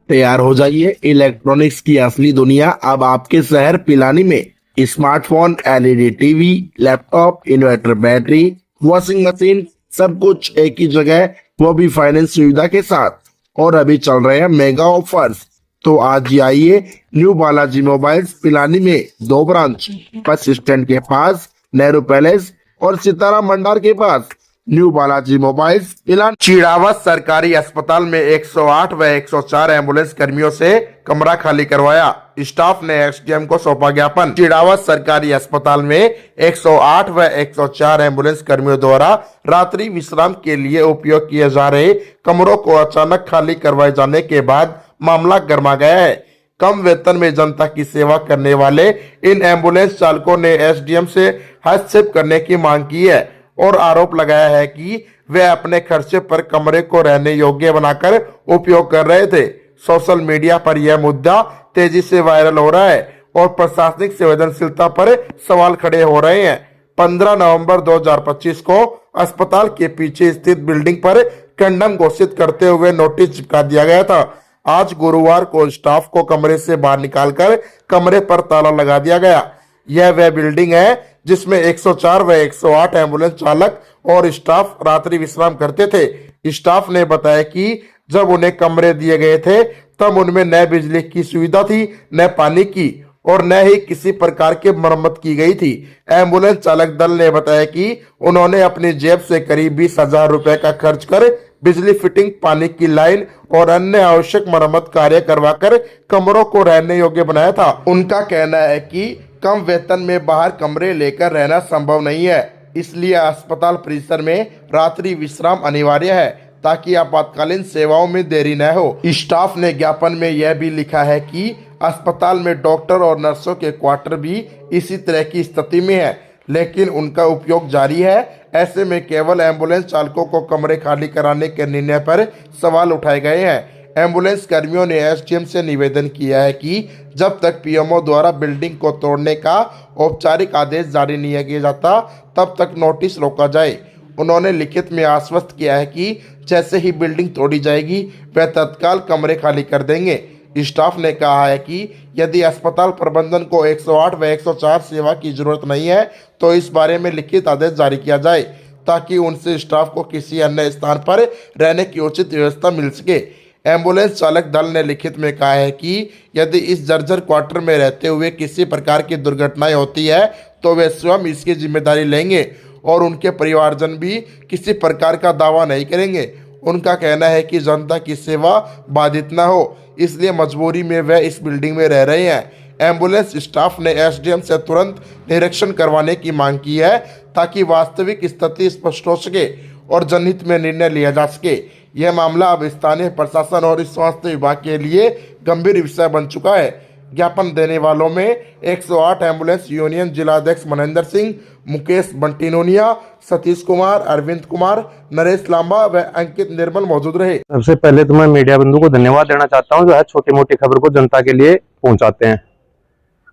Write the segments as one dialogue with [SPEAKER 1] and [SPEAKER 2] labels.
[SPEAKER 1] तैयार हो जाइए इलेक्ट्रॉनिक्स की असली दुनिया अब आपके शहर पिलानी में। Smartphone, LED TV, laptop, inverter, battery, washing machine, सब कुछ एक ही जगह, वो भी फाइनेंस सुविधा के साथ। और अभी चल रहे हैं मेगा ऑफर्स। तो आज ही आइए न्यू बालाजी मोबाइल्स पिलानी में, 2 ब्रांच, बस स्टैंड के पास, नेहरू पैलेस और सितारा मंडार के पास। New Balaji mobiles Pilani. चिड़ावत सरकारी अस्पताल में 108 व 104 एम्बुलेंस कर्मियों से कमरा खाली करवाया। स्टाफ ने एसडीएम को सौंपा ज्ञापन। चिड़ावत सरकारी अस्पताल में 108 व 104 एम्बुलेंस कर्मियों द्वारा रात्रि विश्राम के लिए उपयोग किए जा रहे कमरों को अचानक खाली करवाए जाने के बाद मामला गर्मा गया है। कम वेतन में जनता की सेवा करने वाले इन एम्बुलेंस चालकों ने एसडीएम से हस्तक्षेप करने की मांग की है और आरोप लगाया है कि वे अपने खर्चे पर कमरे को रहने योग्य बनाकर उपयोग कर रहे थे। सोशल मीडिया पर यह मुद्दा तेजी से वायरल हो रहा है और प्रशासनिक संवेदनशीलता पर सवाल खड़े हो रहे हैं। 15 नवंबर 2025 को अस्पताल के पीछे स्थित बिल्डिंग पर कंडम घोषित करते हुए नोटिस चिपका दिया गया था। आज गुरुवार को स्टाफ को कमरे से बाहर निकालकर कमरे पर ताला लगा दिया गया। यह वह बिल्डिंग है जिसमें 104 व 108 एम्बुलेंस चालक और स्टाफ रात्रि विश्राम करते थे। स्टाफ ने बताया कि जब उन्हें कमरे दिए गए थे तब उनमें न बिजली की सुविधा थी, न पानी की और न ही किसी प्रकार की मरम्मत की गई थी। एम्बुलेंस चालक दल ने बताया कि उन्होंने अपनी जेब से करीब 20,000 रुपए का खर्च कर बिजली फिटिंग, पानी की लाइन और अन्य आवश्यक मरम्मत कार्य करवाकर कमरों को रहने योग्य बनाया था। उनका कहना है कि कम वेतन में बाहर कमरे लेकर रहना संभव नहीं है, इसलिए अस्पताल परिसर में रात्रि विश्राम अनिवार्य है ताकि आपातकालीन सेवाओं में देरी न हो। स्टाफ ने ज्ञापन में यह भी लिखा है कि अस्पताल में डॉक्टर और नर्सों के क्वार्टर भी इसी तरह की स्थिति में है, लेकिन उनका उपयोग जारी है। ऐसे में केवल एम्बुलेंस चालकों को कमरे खाली कराने के निर्णय पर सवाल उठाए गए हैं। एम्बुलेंस कर्मियों ने एसडीएम से निवेदन किया है कि जब तक पीएमओ द्वारा बिल्डिंग को तोड़ने का औपचारिक आदेश जारी नहीं किया जाता तब तक नोटिस रोका जाए। उन्होंने लिखित में आश्वस्त किया है कि जैसे ही बिल्डिंग तोड़ी जाएगी वे तत्काल कमरे खाली कर देंगे। स्टाफ ने कहा है कि यदि अस्पताल प्रबंधन को 108 व 104 सेवा की जरूरत नहीं है तो इस बारे में लिखित आदेश जारी किया जाए ताकि उनसे स्टाफ को किसी अन्य स्थान पर रहने की उचित व्यवस्था मिल सके। एम्बुलेंस चालक दल ने लिखित में कहा है कि यदि इस जर्जर क्वार्टर में रहते हुए किसी प्रकार की दुर्घटनाएं होती है तो वे स्वयं इसकी जिम्मेदारी लेंगे और उनके परिवारजन भी किसी प्रकार का दावा नहीं करेंगे। उनका कहना है कि जनता की सेवा बाधित न हो, इसलिए मजबूरी में वे इस बिल्डिंग में रह रहे हैं। एम्बुलेंस स्टाफ ने एसडीएम से तुरंत निरीक्षण करवाने की मांग की है ताकि वास्तविक स्थिति स्पष्ट हो सके और जनहित में निर्णय लिया जा सके। यह मामला अब स्थानीय प्रशासन और स्वास्थ्य विभाग के लिए गंभीर विषय बन चुका है। ज्ञापन देने वालों में 108 एम्बुलेंस यूनियन जिलाध्यक्ष मनेंद्र सिंह, मुकेश बंटीनोनिया, सतीश कुमार, अरविंद कुमार, नरेश लांबा व अंकित निर्मल मौजूद रहे।
[SPEAKER 2] सबसे पहले तो मैं मीडिया बंधु को धन्यवाद देना चाहता हूं जो है छोटी मोटी खबर को जनता के लिए पहुंचाते हैं।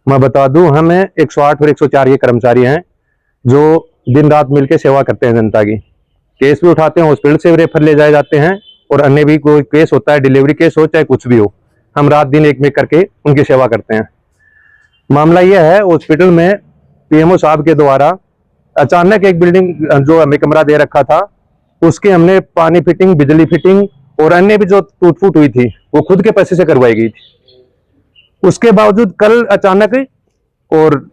[SPEAKER 2] मैं बता दूं, हमें 108 और 104 के कर्मचारी हैं जो दिन रात मिलकर सेवा करते हैं जनता की। केस भी उठाते हैं, हॉस्पिटल से रेफर ले जाए जाते हैं और अन्य भी कोई केस होता है, डिलीवरी केस हो चाहे कुछ भी हो, हम रात दिन एक में करके उनकी सेवा करते हैं। मामला यह है, हॉस्पिटल में पीएमओ साहब के द्वारा अचानक एक बिल्डिंग जो हमें कमरा दे रखा था उसके हमने पानी फिटिंग, बिजली फिटिंग और अन्य भी जो टूट फूट हुई थी वो खुद के पैसे से करवाई गई थी। उसके बावजूद कल अचानक और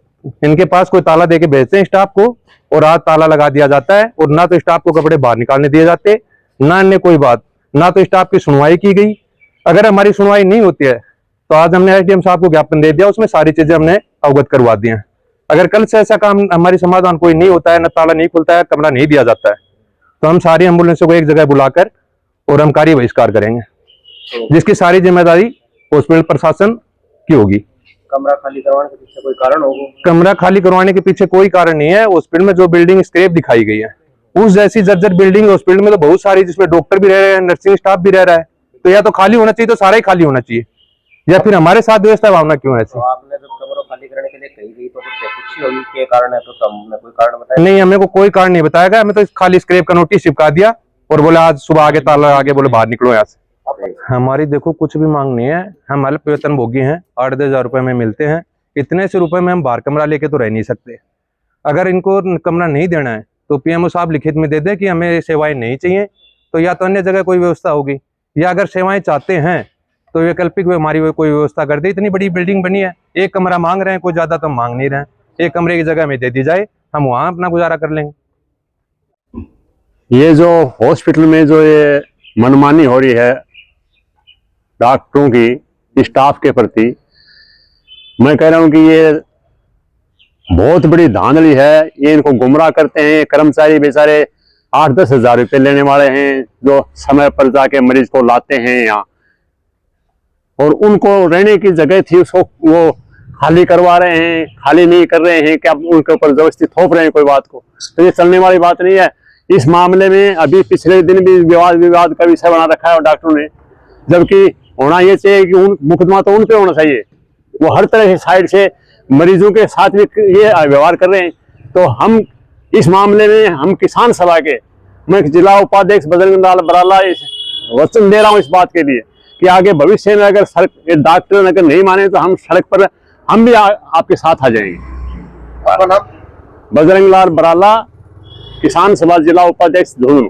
[SPEAKER 2] इनके पास कोई ताला देके भेजते हैं स्टाफ को और आज ताला लगा दिया जाता है और ना तो स्टाफ को कपड़े बाहर निकालने दिए जाते, ना अन्य कोई बात, ना तो स्टाफ की सुनवाई की गई। अगर हमारी सुनवाई नहीं होती है तो आज हमने एसडीएम साहब को ज्ञापन दे दिया, उसमें सारी चीजें हमने अवगत करवा दी हैं। अगर कल से ऐसा काम हमारी समाधान कोई नहीं होता है, न ताला नहीं खुलता है, कमरा नहीं दिया जाता है, तो हम सारी एम्बुलेंसों को एक जगह बुलाकर और हम कार्य बहिष्कार करेंगे, जिसकी सारी जिम्मेदारी हॉस्पिटल प्रशासन की होगी।
[SPEAKER 3] कमरा खाली करवाने के पीछे कोई कारण होगा?
[SPEAKER 2] कमरा खाली करवाने के पीछे कोई कारण नहीं है। हॉस्पिटल में जो बिल्डिंग स्क्रैप दिखाई गई है उस जैसी जर्जर बिल्डिंग हॉस्पिटल में तो बहुत सारी, जिसमें डॉक्टर भी रह रहे हैं, नर्सिंग स्टाफ भी रह रहा है, तो या तो खाली होना चाहिए तो सारा ही खाली होना चाहिए, या फिर हमारे साथ व्यवस्था भावना क्यों है ऐसी?
[SPEAKER 3] तो आपने जब कमरा खाली करने के लिए कही गई तो कुछ ही होगी के कारण है, तो हमने कोई कारण बताया
[SPEAKER 2] नहीं? हमें को कोई कारण नहीं बताया गया, हमें तो खाली स्क्रैप का नोटिस चिपका दिया और बोले आज सुबह आगे ताला आगे बोले बाहर निकलो यहाँ से। हमारी देखो कुछ भी मांग नहीं है, हम अल्प वेतन भोगी हैं, 8-10 हजार रुपए में मिलते हैं। इतने से रुपए में हम बाहर कमरा लेके तो रह नहीं सकते। अगर इनको कमरा नहीं देना है तो पीएमओ साहब लिखित में दे दे कि हमें सेवाएं नहीं चाहिए, तो या तो अन्य जगह कोई व्यवस्था होगी, या अगर सेवाएं चाहते हैं तो वैकल्पिक हमारी कोई व्यवस्था कर दे। इतनी बड़ी बिल्डिंग बनी है, एक कमरा मांग रहे हैं, कोई ज्यादा तो मांग नहीं रहे हैं। एक कमरे की जगह में दे दी जाए, हम वहां अपना गुजारा कर लेंगे।
[SPEAKER 4] ये जो हॉस्पिटल में जो ये मनमानी हो रही है डॉक्टरों की स्टाफ के प्रति, मैं कह रहा हूं कि ये बहुत बड़ी धांधली है। ये इनको गुमराह करते हैं। कर्मचारी बेचारे 8-10 हजार रुपये लेने वाले हैं जो समय पर जाके मरीज को लाते हैं यहाँ, और उनको रहने की जगह थी उसको वो खाली करवा रहे हैं, खाली नहीं कर रहे हैं, क्या उनके ऊपर जबरदस्ती थोप रहे हैं कोई बात को। तो ये चलने वाली बात नहीं है। इस मामले में अभी पिछले दिन भी विवाद का विषय बना रखा है डॉक्टरों ने, जबकि होना ये चाहिए कि मुकदमा तो उन पे होना चाहिए। वो हर तरह से साइड से मरीजों के साथ भी ये व्यवहार कर रहे हैं। तो हम इस मामले में हम किसान सभा के, मैं जिला उपाध्यक्ष बजरंग लाल बराला वचन दे रहा हूँ इस बात के लिए कि आगे भविष्य में अगर सड़क डॉक्टर अगर नहीं माने तो हम सड़क पर हम भी आपके साथ आ जाएंगे।
[SPEAKER 3] आपका नाम?
[SPEAKER 4] बजरंग लाल बराला, किसान सभा जिला उपाध्यक्ष झुंझुनू।